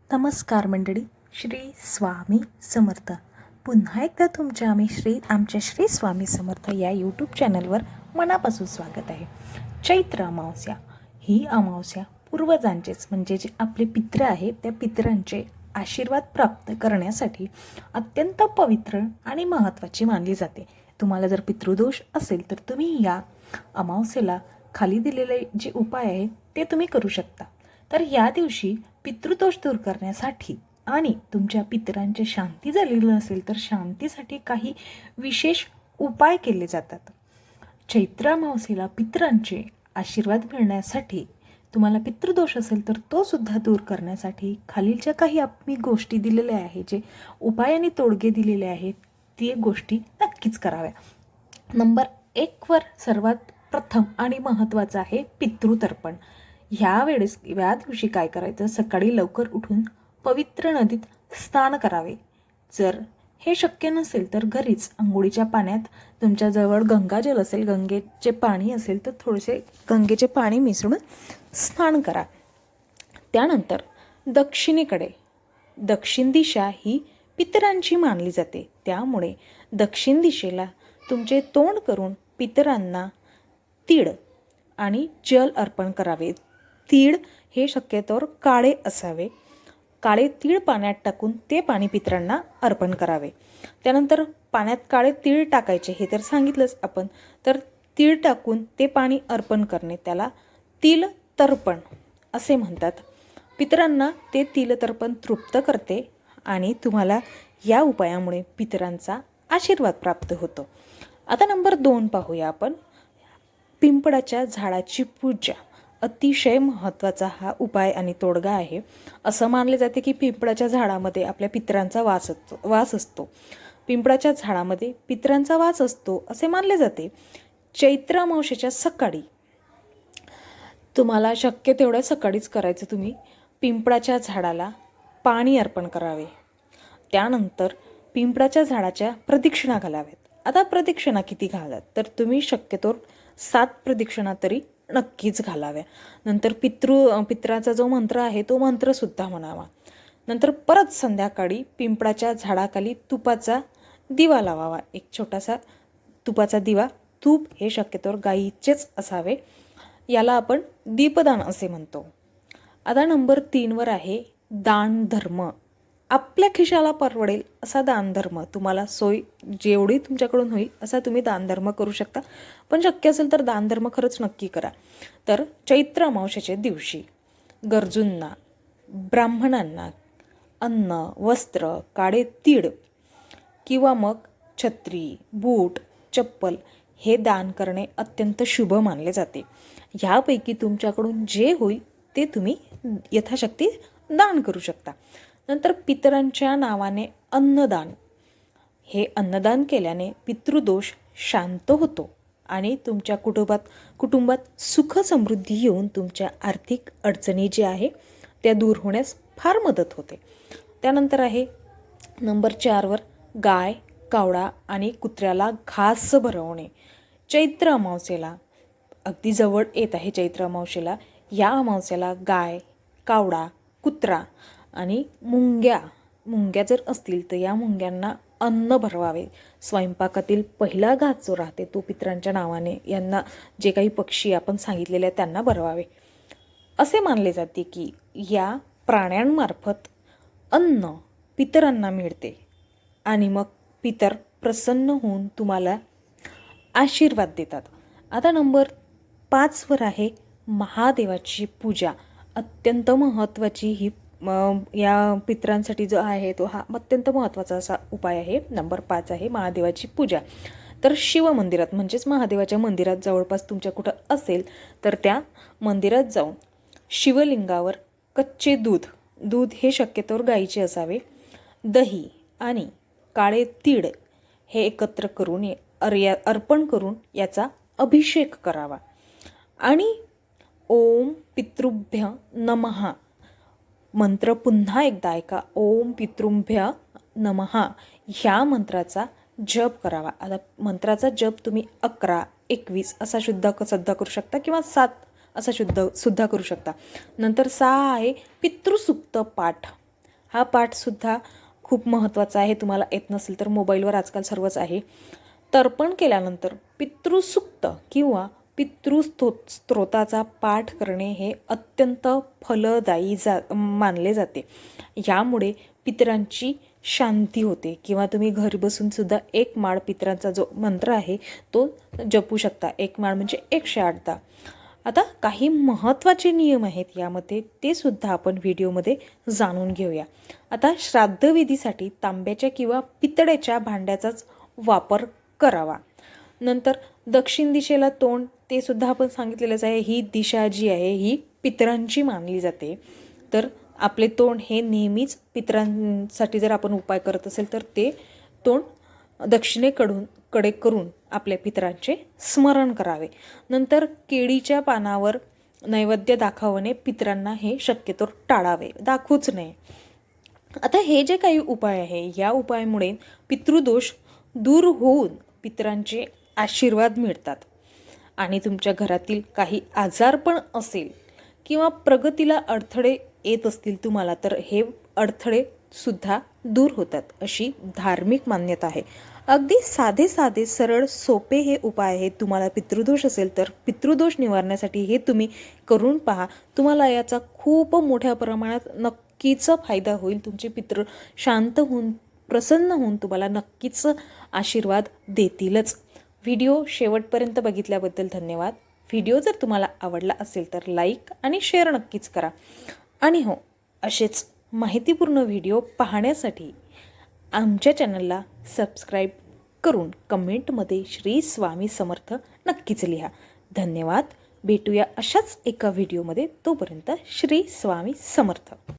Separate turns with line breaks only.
नमस्कार मंडळी. श्री स्वामी समर्थ. पुन्हा एकदा आमच्या श्री स्वामी समर्थ या यूट्यूब चॅनलवर मनापासून स्वागत आहे. चैत्र अमावस्या ही अमावस्या पूर्वजांचेच म्हणजे जे आपले पित्र आहेत त्या पितरांचे आशीर्वाद प्राप्त करण्यासाठी अत्यंत पवित्र आणि महत्त्वाची मानली जाते. तुम्हाला जर पितृदोष असेल तर तुम्ही या अमावस्येला खाली दिलेले जे उपाय आहेत ते तुम्ही करू शकता. तर या दिवशी पितृदोष दूर करण्यासाठी आणि तुमच्या पितरांची शांती झालेली नसेल तर शांतीसाठी काही विशेष उपाय केले जातात. चैत्र अमावस्येला पितरांचे आशीर्वाद मिळण्यासाठी तुम्हाला पितृदोष असेल तर तो सुद्धा दूर करण्यासाठी खालीलच्या काही आम्ही गोष्टी दिलेल्या आहेत, जे उपाय आणि तोडगे दिलेले आहेत, ते गोष्टी नक्कीच कराव्या. नंबर 1 वर सर्वात प्रथम आणि महत्त्वाचं आहे पितृतर्पण. या दिवशी काय करायचं, सकाळी लवकर उठून पवित्र नदीत स्नान करावे. जर हे शक्य नसेल तर घरीच अंघोळीच्या पाण्यात तुमच्याजवळ गंगाजल असेल, गंगेचे पाणी असेल तर थोडेसे गंगेचे पाणी मिसळून स्नान करा. त्यानंतर दक्षिण दिशा ही पितरांची मानली जाते, त्यामुळे दक्षिण दिशेला तुमचे तोंड करून पितरांना तीळ आणि जल अर्पण करावे. तीळ हे शक्यतोवर काळे असावे. काळे तीळ पाण्यात टाकून ते पाणी पितरांना अर्पण करावे. त्यानंतर पाण्यात काळे तीळ टाकायचे हे तर सांगितलंच आपण. तर तीळ टाकून ते पाणी अर्पण करणे त्याला तिल तर्पण असे म्हणतात. पितरांना ते तिल तर्पण तृप्त करते आणि तुम्हाला या उपायामुळे पितरांचा आशीर्वाद प्राप्त होतो. आता नंबर 2 पाहूया आपण. पिंपळाच्या झाडाची पूजा. अतिशय महत्त्वाचा हा उपाय आणि तोडगा आहे. असं मानले जाते की पिंपळाच्या झाडामध्ये आपल्या पितरांचा वास असतो. पिंपळाच्या झाडामध्ये पितरांचा वास असतो असे मानले जाते. चैत्र अमावस्येच्या सकाळी तुम्हाला शक्य तेवढ्या सकाळीच करायचं, तुम्ही पिंपळाच्या झाडाला पाणी अर्पण करावे. त्यानंतर पिंपळाच्या झाडाच्या प्रदक्षिणा घालाव्यात. आता प्रदक्षिणा किती घालात तर तुम्ही शक्यतोवर 7 प्रदक्षिणा तरी नक्कीच घालाव्या. नंतर पित्राचा जो मंत्र आहे तो मंत्रसुद्धा म्हणावा. नंतर परत संध्याकाळी पिंपळाच्या झाडाखाली तुपाचा दिवा लावावा. एक छोटासा तुपाचा दिवा. तूप हे शक्यतोवर गाईचेच असावे. याला आपण दीपदान असे म्हणतो. आता नंबर 3 वर आहे दान धर्म. आपल्या खिशाला परवडेल असा दानधर्म, तुम्हाला सोय जेवढी तुमच्याकडून होईल असा तुम्ही दानधर्म करू शकता. पण शक्य असेल तर दानधर्म खरंच नक्की करा. तर चैत्र अमावस्येच्या दिवशी गरजूंना, ब्राह्मणांना अन्न, वस्त्र, काळे तीळ किंवा मग छत्री, बूट, चप्पल हे दान करणे अत्यंत शुभ मानले जाते. ह्यापैकी तुमच्याकडून जे होईल ते तुम्ही यथाशक्ती दान करू शकता. नंतर पितरांच्या नावाने अन्नदान. हे अन्नदान केल्याने पितृदोष शांत होतो आणि तुमच्या कुटुंबात सुख समृद्धी येऊन तुमच्या आर्थिक अडचणी ज्या आहे त्या दूर होण्यास फार मदत होते. त्यानंतर आहे नंबर 4 वर गाय, कावडा आणि कुत्र्याला घास भरवणे. चैत्र अमावस्येला अगदी जवळ येत आहे. चैत्र अमावस्येला या अमावस्येला गाय, कावडा, कुत्रा आणि मुंग्या जर असतील तर या मुंग्यांना अन्न भरवावे. स्वयंपाकातील पहिला घास जो राहते तो पितरांच्या नावाने यांना जे काही पक्षी आपण सांगितलेले आहेत त्यांना भरवावे. असे मानले जाते की या प्राण्यांमार्फत अन्न पितरांना मिळते आणि मग पितर प्रसन्न होऊन तुम्हाला आशीर्वाद देतात. आता नंबर 5 वर आहे महादेवाची पूजा. अत्यंत महत्त्वाची ही या पितरांसाठी जो आहे तो हा अत्यंत महत्त्वाचा असा उपाय आहे. नंबर 5 आहे महादेवाची पूजा. तर शिव मंदिरात म्हणजेच महादेवाच्या मंदिरात जवळपास तुमच्या कुठं असेल तर त्या मंदिरात जाऊन शिवलिंगावर कच्चे दूध हे शक्यतोवर गाईचे असावे, दही आणि काळे तीळ हे एकत्र करून अर्पण करून याचा अभिषेक करावा आणि ओम पितृभ्य नमः मंत्र पुन्हा एकदा ऐका. ओम पितृभ्य नमः ह्या मंत्राचा जप करावा. आता मंत्राचा जप तुम्ही 11, 21 असा सुद्धा करू शकता किंवा 7 असा सुद्धा करू शकता. नंतर 6 आहे पितृसूक्त पाठ. हा पाठसुद्धा खूप महत्त्वाचा आहे. तुम्हाला येत नसेल तर मोबाईलवर आजकाल सर्वच आहे. तर्पण केल्यानंतर पितृसूक्त किंवा स्तोत्राचा पाठ करणे हे अत्यंत फलदायी मानले जाते. यामुळे पितरांची शांती होते किंवा तुम्ही घरी बसून सुद्धा एक माळ पितरांचा जो मंत्र आहे तो जपू शकता. एक माळ म्हणजे 108दा. आता काही महत्त्वाचे नियम आहेत यामध्ये, ते सुद्धा आपण व्हिडिओमध्ये जाणून घेऊया. आता श्राद्धविधीसाठी तांब्याच्या किंवा पितळेच्या भांड्याचाच वापर करावा. नंतर दक्षिण दिशेला तोंड, ते सुद्धा आपण सांगितलेलंच आहे. ही दिशा जी आहे ही पितरांची मानली जाते. तर आपले तोंड हे नेहमीच पितरांसाठी जर आपण उपाय करत असेल तर ते तोंड कडे करून आपल्या पितरांचे स्मरण करावे. नंतर केळीच्या पानावर नैवेद्य दाखवणे पितरांना हे शक्यतो टाळावे, दाखवूच नये. आता हे जे काही उपाय आहे या उपायामुळे पितृदोष दूर होऊन पितरांचे आशीर्वाद मिळतात आणि तुमच्या घरातील काही आजारपण असेल किंवा प्रगतीला अडथळे येत असतील तुम्हाला, तर हे अडथळे सुद्धा दूर होतात अशी धार्मिक मान्यता आहे. अगदी साधे सरळ सोपे हे उपाय आहेत. तुम्हाला पितृदोष असेल तर पितृदोष निवारण्यासाठी हे तुम्ही करून पहा. तुम्हाला याचा खूप मोठ्या प्रमाणात नक्कीच फायदा होईल. तुमचे पितृ शांत होऊन प्रसन्न होऊन तुम्हाला नक्कीच आशीर्वाद देतीलच. व्हिडिओ शेवटपर्यंत बघितल्याबद्दल धन्यवाद. व्हिडिओ जर तुम्हाला आवडला असेल तर लाईक आणि शेअर नक्कीच करा. आणि हो, असेच माहितीपूर्ण व्हिडिओ पाहण्यासाठी आमच्या चॅनलला सबस्क्राईब करून कमेंटमध्ये श्री स्वामी समर्थ नक्कीच लिहा. धन्यवाद. भेटूया अशाच एका व्हिडिओमध्ये. तोपर्यंत श्री स्वामी समर्थ.